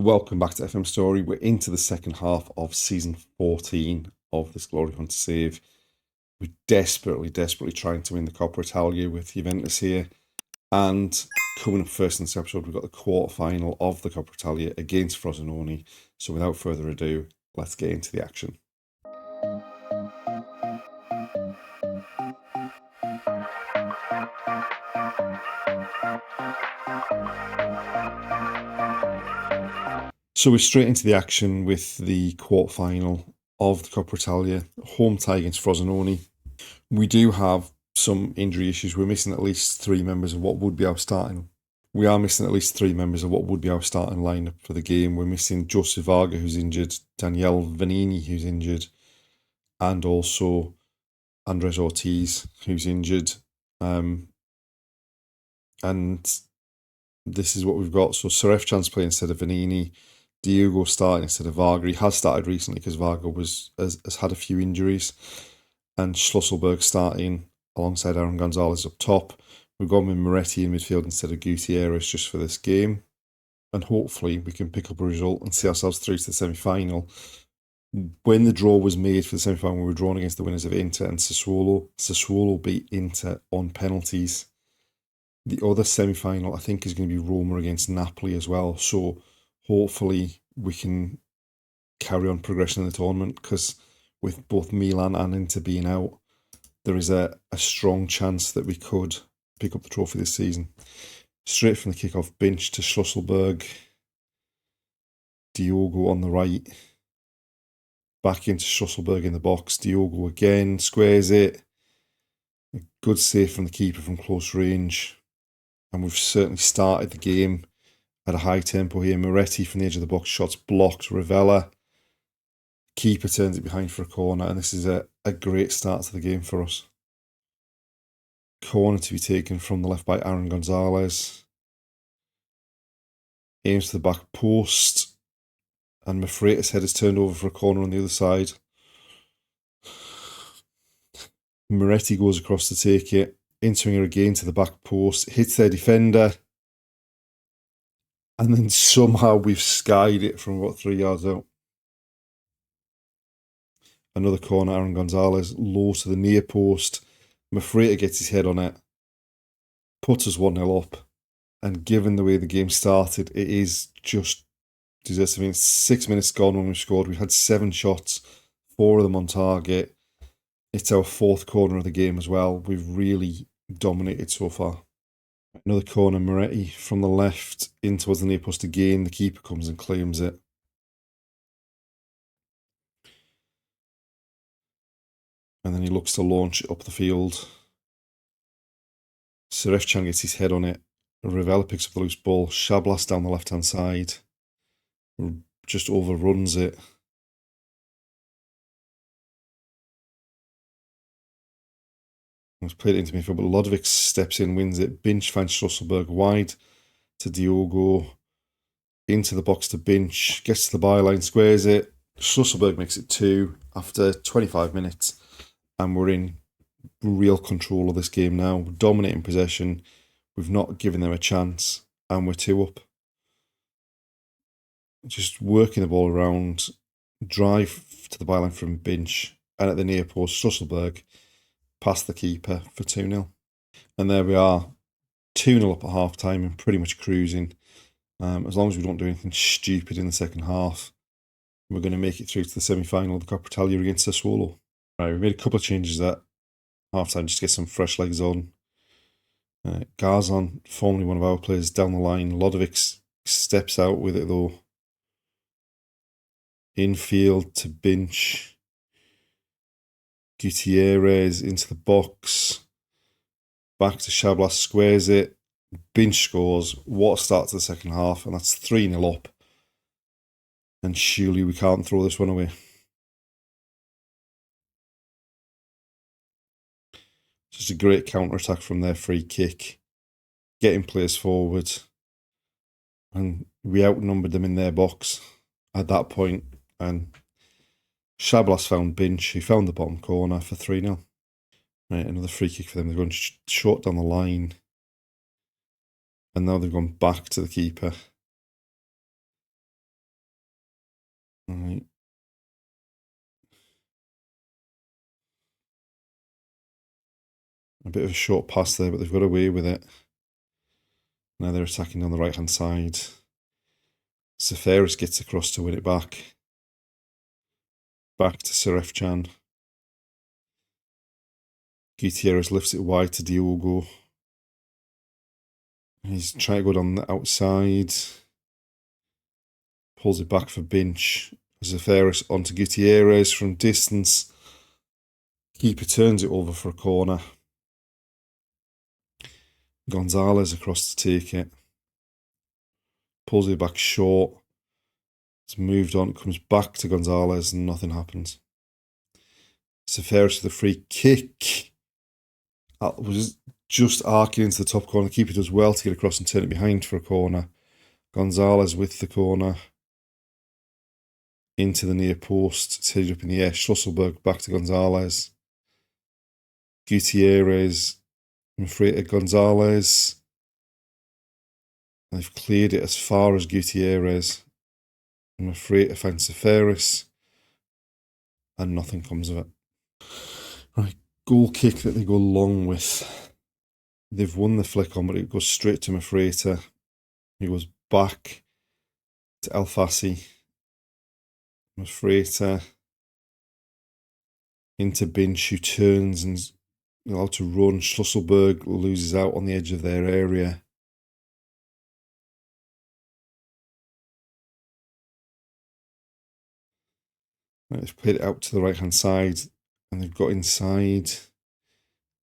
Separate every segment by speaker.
Speaker 1: Welcome back to FM Story. We're into the second half of season 14 of this Glory Hunt save. We're desperately trying to win the Coppa Italia with Juventus here. And coming up first in this episode, we've got the quarter-final of the Coppa Italia against Frosinone. So without further ado, let's get into the action. So we're straight into the action with the quarter-final of the Coppa Italia, home tie against Frosinone. We do have some injury issues. We're missing at least three members of what would be our starting. We are missing at least three members of what would be our starting lineup for the game. We're missing Joseph Varga, who's injured, Daniele Vanini, who's injured, and also Andres Ortiz, who's injured. And this is what we've got. So Serefcan's playing instead of Vanini. Diogo starting instead of Varga. He has started recently because Varga has had a few injuries. And Schlüsselberg starting alongside Aaron Gonzalez up top. We've got Moretti in midfield instead of Gutierrez just for this game. And hopefully we can pick up a result and see ourselves through to the semi-final. When the draw was made for the semi-final, we were drawn against the winners of Inter and Sassuolo. Sassuolo beat Inter on penalties. The other semi-final, I think, is going to be Roma against Napoli as well. So hopefully we can carry on progression in the tournament, because with both Milan and Inter being out, there is a strong chance that we could pick up the trophy this season. Straight from the kickoff, Binch to Schlüsselberg. Diogo on the right. Back into Schlüsselberg in the box. Diogo again, squares it. A good save from the keeper from close range. And we've certainly started the game at a high tempo here. Moretti from the edge of the box, shots blocked. Ravella. Keeper turns it behind for a corner, and this is a great start to the game for us. Corner to be taken from the left by Aaron Gonzalez. Aims to the back post, and Mafreta's head is turned over for a corner on the other side. Moretti goes across to take it, entering her again to the back post, hits their defender, and then somehow we've skied it from about 3 yards out. Another corner, Aaron Gonzalez, low to the near post. Mafreta gets his head on it, puts us 1-0 up, and given the way the game started, it is just deserves to be 6 minutes gone when we've scored. We've had 7 shots, 4 of them on target. It's our 4th corner of the game as well. We've really dominated so far. Another corner, Moretti from the left in towards the near post again. The keeper comes and claims it. And then he looks to launch it up the field. Serefcan gets his head on it. Ravella picks up the loose ball. Shablas down the left-hand side. Just overruns it. He's played it into midfield, but Lodovic steps in, wins it. Binch finds Schlüsselberg wide to Diogo. Into the box to Binch. Gets to the byline, squares it. Schlüsselberg makes it 2 after 25 minutes. And we're in real control of this game now. We're dominating possession. We've not given them a chance. And we're 2 up. Just working the ball around. Drive to the byline from Binch. And at the near post, Schlüsselberg past the keeper for 2-0. And there we are. 2-0 up at half time and pretty much cruising. As long as we don't do anything stupid in the second half, we're going to make it through to the semi-final of the Coppa Italia against Sassuolo. Right, we made a couple of changes at half-time just to get some fresh legs on. Garzon, formerly one of our players, down the line. Lodovic steps out with it though. Infield to Binch. Gutierrez into the box. Back to Shablas, squares it. Binch scores. What a start to the second half, and that's 3-0 up. And surely we can't throw this one away. Just a great counter-attack from their free kick. Getting players forward. And we outnumbered them in their box at that point. And Shablas found Binch, who found the bottom corner for 3-0. Right, another free kick for them. They're going short down the line. And now they've gone back to the keeper. All right. A bit of a short pass there, but they've got away with it. Now they're attacking on the right-hand side. Seferis gets across to win it back. Back to Serefcan. Gutierrez lifts it wide to Diogo. He's trying to go down the outside. Pulls it back for Binch. Seferis onto Gutierrez from distance. Keeper turns it over for a corner. Gonzalez across to take it. Pulls it back short. It's moved on, comes back to Gonzalez, and nothing happens. Seferis with the free kick. That was just arcing into the top corner. The keeper does well to get across and turn it behind for a corner. Gonzalez with the corner. Into the near post. It's headed up in the air. Schlüsselberg back to Gonzalez. Gutierrez. Mafreta Gonzalez. They've cleared it as far as Gutierrez. Mafreta finds Seferis. And nothing comes of it. Right, goal kick that they go long with. They've won the flick on, but it goes straight to Mafreta. He goes back to Alfassi. Mafreta into Binch, who turns and is allowed to run. Schlüsselberg loses out on the edge of their area. Right, they've played it out to the right-hand side, and they've got inside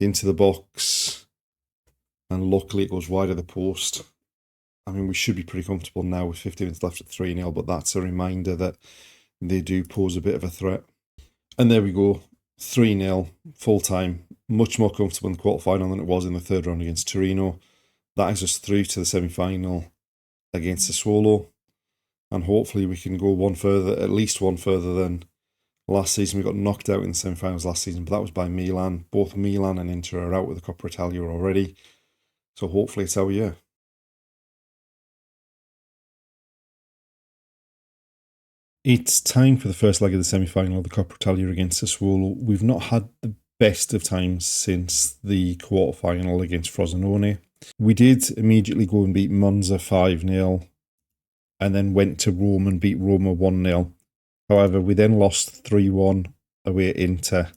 Speaker 1: into the box, and luckily it goes wide of the post. I mean, we should be pretty comfortable now with 50 minutes left at 3-0, but that's a reminder that they do pose a bit of a threat. And there we go, 3-0, full-time, much more comfortable in the quarter-final than it was in the third round against Torino. That is us through to the semi-final against Sassuolo, and hopefully we can go one further, at least one further than last season. We got knocked out in the semi-finals last season, but that was by Milan. Both Milan and Inter are out with the Coppa Italia already, so hopefully it's our year. It's time for the first leg of the semi-final of the Coppa Italia against Sassuolo. We've not had the best of times since the quarter-final against Frosinone. We did immediately go and beat Monza 5-0 and then went to Rome and beat Roma 1-0. However, we then lost 3-1 away at Inter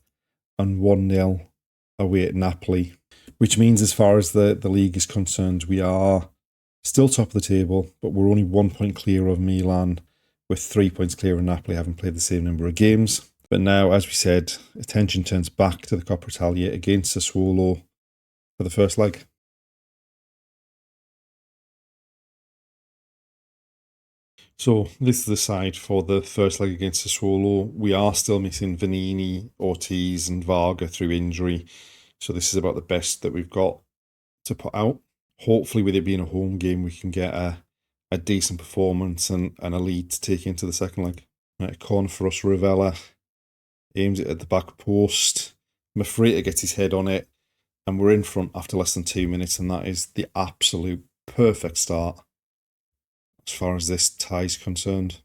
Speaker 1: and 1-0 away at Napoli, which means as far as the league is concerned, we are still top of the table, but we're only 1 point clear of Milan, with 3 points clear of Napoli, having played the same number of games. But now, as we said, attention turns back to the Coppa Italia against Sassuolo for the first leg. So this is the side for the first leg against Sassuolo. We are still missing Vanini, Ortiz and Varga through injury. So this is about the best that we've got to put out. Hopefully with it being a home game, we can get a decent performance and a lead to take into the second leg. Right, corner for us, Ravella aims it at the back post. Mafreta gets his head on it, and we're in front after less than 2 minutes, and that is the absolute perfect start as far as this tie is concerned.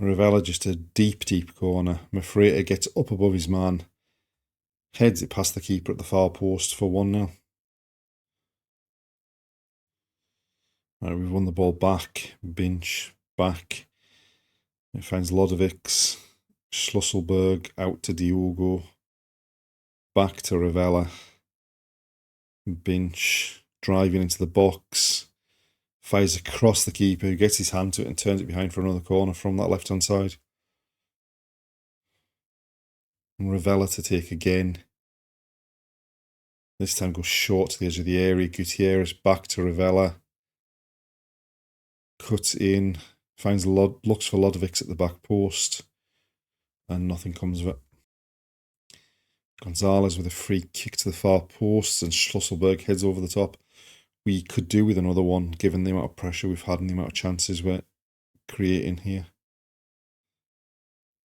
Speaker 1: Ravella just a deep, deep corner. Mafreta gets up above his man, heads it past the keeper at the far post for 1-0. Right, we've won the ball back. Binch back. It finds Lodovics. Schlüsselberg out to Diogo. Back to Ravella. Binch driving into the box. Fires across the keeper, who gets his hand to it and turns it behind for another corner from that left-hand side. And Ravella to take again. This time goes short to the edge of the area. Gutierrez back to Ravella. Cuts in, finds looks for Lodovics at the back post, and nothing comes of it. Gonzalez with a free kick to the far post, and Schlüsselberg heads over the top. We could do with another one, given the amount of pressure we've had and the amount of chances we're creating here.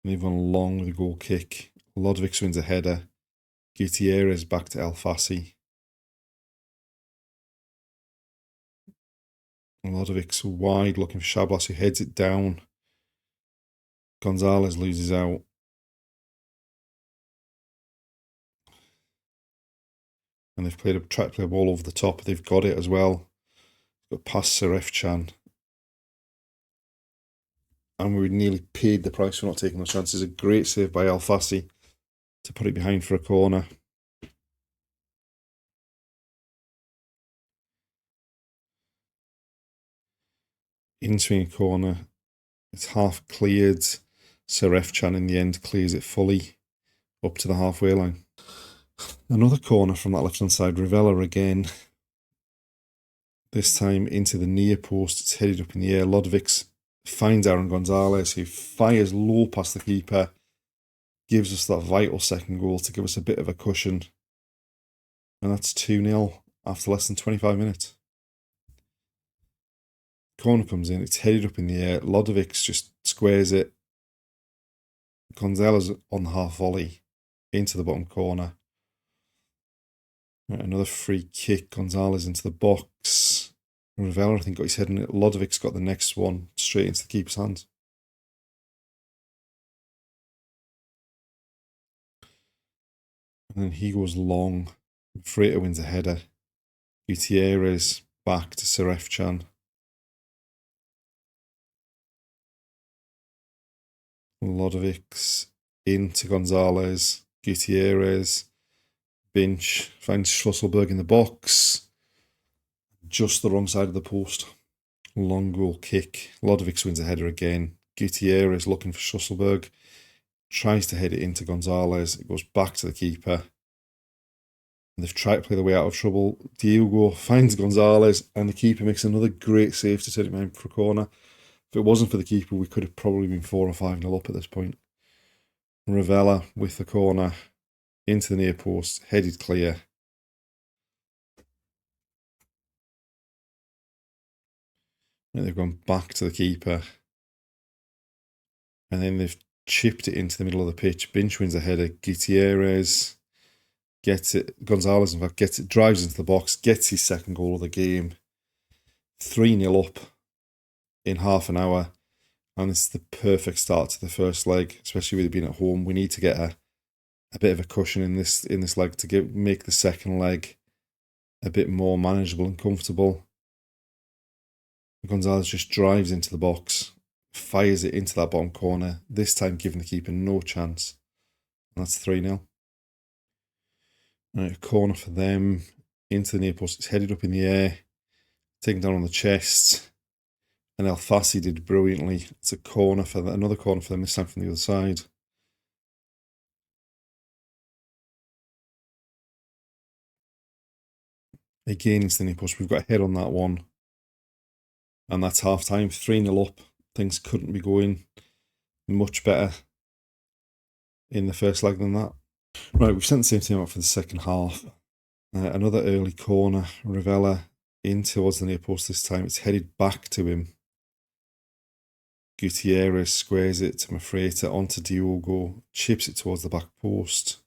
Speaker 1: They've gone long with a goal kick. Lodovics wins a header. Gutierrez back to Alfassi. Lodovics wide looking for Shablas, who heads it down Gonzalez loses out. And they've tried to play a ball over the top. They've got it as well. Got past Seref-Can. And we nearly paid the price for not taking those chances. A great save by Al-Fassi to put it behind for a corner. In-swing corner. It's half cleared. Seref-Can in the end clears it fully up to the halfway line. Another corner from that left-hand side. Rivella again. This time into the near post. It's headed up in the air. Lodvix finds Aaron Gonzalez, who fires low past the keeper. Gives us that vital second goal to give us a bit of a cushion. And that's 2-0 after less than 25 minutes. Corner comes in. It's headed up in the air. Lodvix just squares it. Gonzalez on the half volley into the bottom corner. Another free kick. Gonzalez into the box. Rivella, I think, got his head in it. Lodvix got the next one straight into the keeper's hands. And then he goes long. Freighter wins a header. Gutierrez back to Seref-Can. Lodvix into Gonzalez. Gutierrez. Binch finds Schlüsselberg in the box. Just the wrong side of the post. Long goal kick. Lodvix wins a header again. Gutierrez looking for Schlüsselberg. Tries to head it into Gonzalez. It goes back to the keeper. And they've tried to play their way out of trouble. Diogo finds Gonzalez, and the keeper makes another great save to turn it behind for a corner. If it wasn't for the keeper, we could have probably been 4 or 5-0 up at this point. Rivella with the corner into the near post, headed clear. And they've gone back to the keeper. And then they've chipped it into the middle of the pitch. Binch wins a header. Gutierrez gets it. Gonzalez, in fact, gets it, drives into the box, gets his second goal of the game. 3-0 up in half an hour. And it's the perfect start to the first leg, especially with it being at home. We need to get a bit of a cushion in this leg to make the second leg a bit more manageable and comfortable. Gonzalez just drives into the box, fires it into that bottom corner, this time giving the keeper no chance. And that's 3-0. Right, a corner for them, into the near post. It's headed up in the air, taken down on the chest. And Al-Fassi did brilliantly. It's a corner for another corner for them, this time from the other side. Again into the near post. We've got a head on that one. And that's half time, 3-0 up. Things couldn't be going much better in the first leg than that. Right, we've sent the same team out for the second half. Another early corner. Rivella in towards the near post this time. It's headed back to him. Gutierrez squares it to Mafreta onto Diogo. Chips it towards the back post.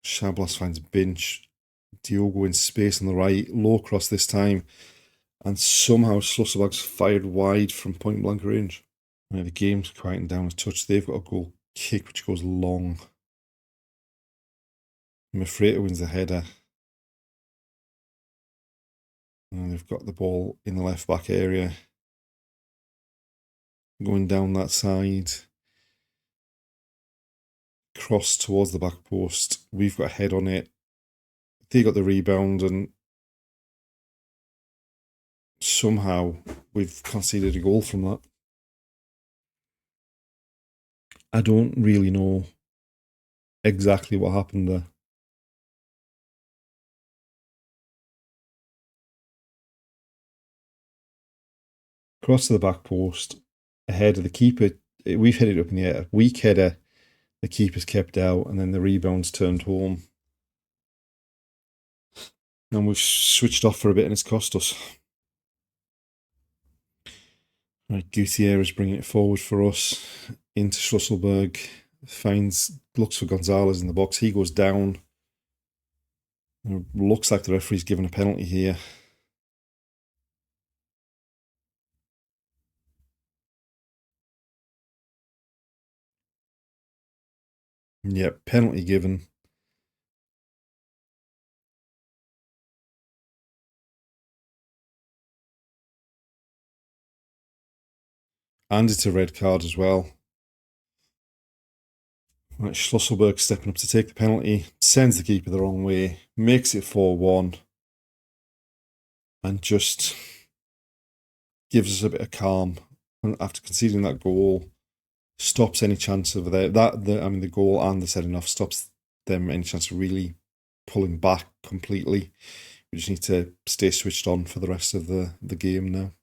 Speaker 1: Shablas finds Binch. Diogo in space on the right. Low cross this time. And somehow Schlüsselberg's fired wide from point blank range. Right, the game's quieting down a touch. They've got a goal kick which goes long. Mafreta wins the header. And they've got the ball in the left back area. Going down that side. Cross towards the back post. We've got a head on it. They got the rebound, and somehow we've conceded a goal from that. I don't really know exactly what happened there. Cross to the back post, ahead of the keeper. We've headed up in the air. Weak header, the keeper's kept out, and then the rebound's turned home. And we've switched off for a bit, and it's cost us. Right, Gutierrez bringing it forward for us. Into Schlüsselberg. Looks for Gonzalez in the box. He goes down. It looks like the referee's given a penalty here. Yep, penalty given. And it's a red card as well. Right, Schlüsselberg stepping up to take the penalty, sends the keeper the wrong way, makes it 4-1, and just gives us a bit of calm after conceding that goal. Stops any chance of the goal and the setting off stops them any chance of really pulling back completely. We just need to stay switched on for the rest of the game now.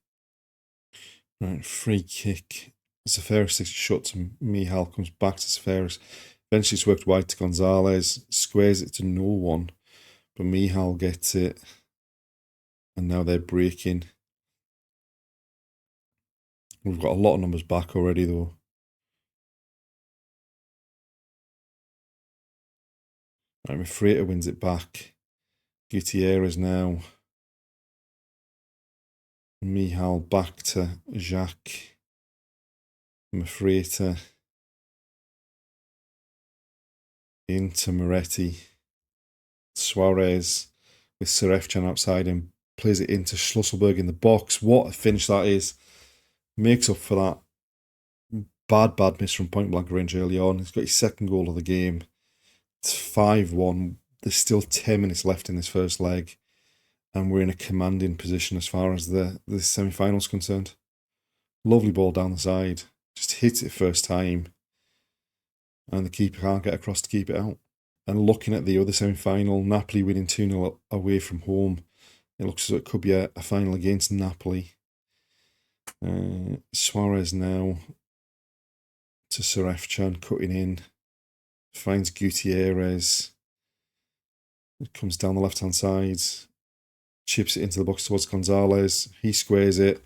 Speaker 1: Right, free kick. Seferis takes a shot to Mihal, comes back to Seferis. Eventually it's worked wide to Gonzalez, squares it to no one, but Mihal gets it. And now they're breaking. We've got a lot of numbers back already though. Right, Mafreta wins it back. Gutierrez now. Mihal back to Jacques. Mafreta into Moretti. Suarez with Serefcan outside him. Plays it into Schlüsselberg in the box. What a finish that is. Makes up for that bad miss from point blank range early on. He's got his second goal of the game. It's 5-1. There's still 10 minutes left in this first leg. And we're in a commanding position as far as the semi-final's concerned. Lovely ball down the side. Just hits it first time. And the keeper can't get across to keep it out. And looking at the other semi-final, Napoli winning 2-0 away from home. It looks as though it could be a final against Napoli. Suarez now to Serefcan, cutting in. Finds Gutierrez. It comes down the left-hand side. Chips it into the box towards Gonzalez. He squares it.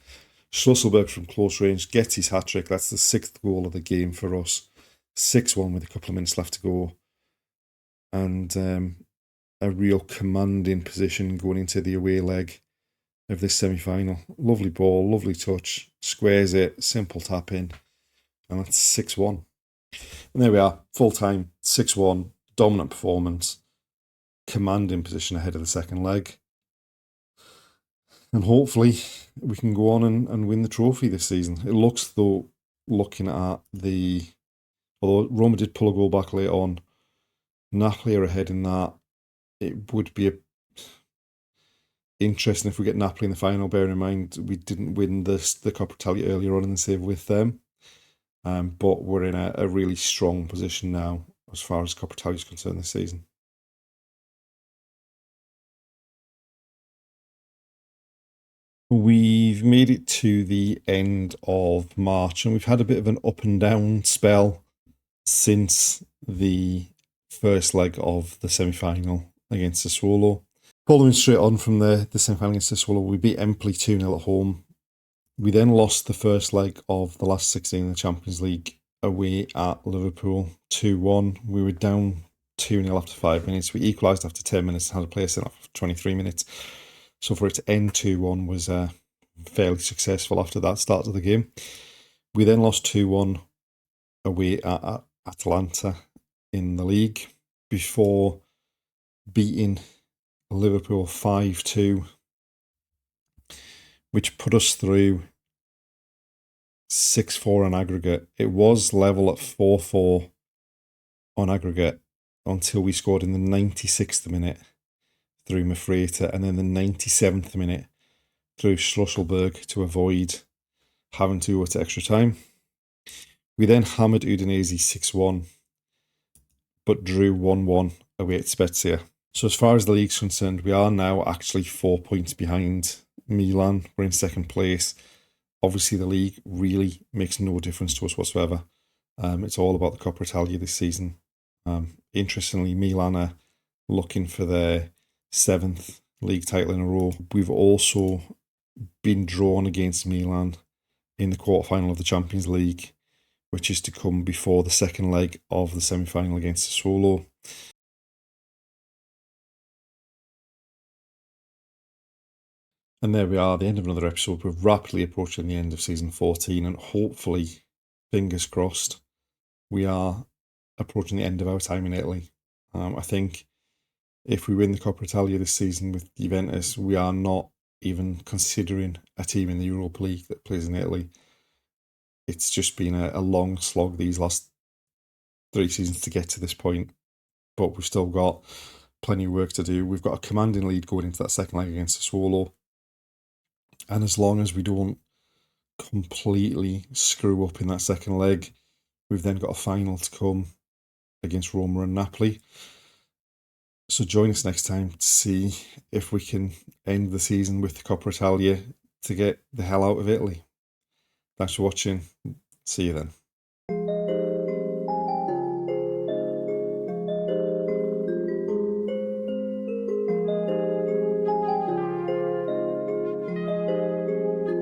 Speaker 1: Schlüsselberg from close range gets his hat-trick. That's the 6th goal of the game for us. 6-1 with a couple of minutes left to go. And a real commanding position going into the away leg of this semi-final. Lovely ball, lovely touch. Squares it, simple tap in. And that's 6-1. And there we are, full time, 6-1, dominant performance. Commanding position ahead of the second leg. And hopefully we can go on and win the trophy this season. It looks though, looking at although Roma did pull a goal back later on, Napoli are ahead in that. It would be interesting if we get Napoli in the final, bearing in mind we didn't win the Coppa Italia earlier on in the save with them. But we're in a really strong position now as far as Coppa Italia is concerned this season. We've made it to the end of March and we've had a bit of an up and down spell since the first leg of the semi-final against Sassuolo. Following straight on from the semi-final against Sassuolo, we beat Empoli 2-0 at home. We then lost the first leg of the last 16 in the Champions League away at Liverpool 2-1. We were down 2-0 after 5 minutes. We equalised after 10 minutes and had a player sent off for 23 minutes. So for it to end 2-1 was fairly successful after that start of the game. We then lost 2-1 away at Atalanta in the league before beating Liverpool 5-2, which put us through 6-4 on aggregate. It was level at 4-4 on aggregate until we scored in the 96th minute through Mafreta and then the 97th minute through Schlüsselberg to avoid having to go to extra time. We then hammered Udinese 6-1, but drew 1-1 away at Spezia. So as far as the league's concerned, we are now actually 4 points behind Milan. We're in second place. Obviously, the league really makes no difference to us whatsoever. It's all about the Coppa Italia this season. Interestingly, Milan are looking for their 7th league title in a row. We've also been drawn against Milan in the quarterfinal of the Champions League, which is to come before the second leg of the semi-final against Sassuolo. And there we are, the end of another episode. We're rapidly approaching the end of season 14, and hopefully, fingers crossed, we are approaching the end of our time in Italy. I think if we win the Coppa Italia this season with Juventus, we are not even considering a team in the Europa League that plays in Italy. It's just been a long slog these last 3 seasons to get to this point, but we've still got plenty of work to do. We've got a commanding lead going into that second leg against Sassuolo, and as long as we don't completely screw up in that second leg, we've then got a final to come against Roma and Napoli. So join us next time to see if we can end the season with the Coppa Italia to get the hell out of Italy. Thanks for watching. See you then.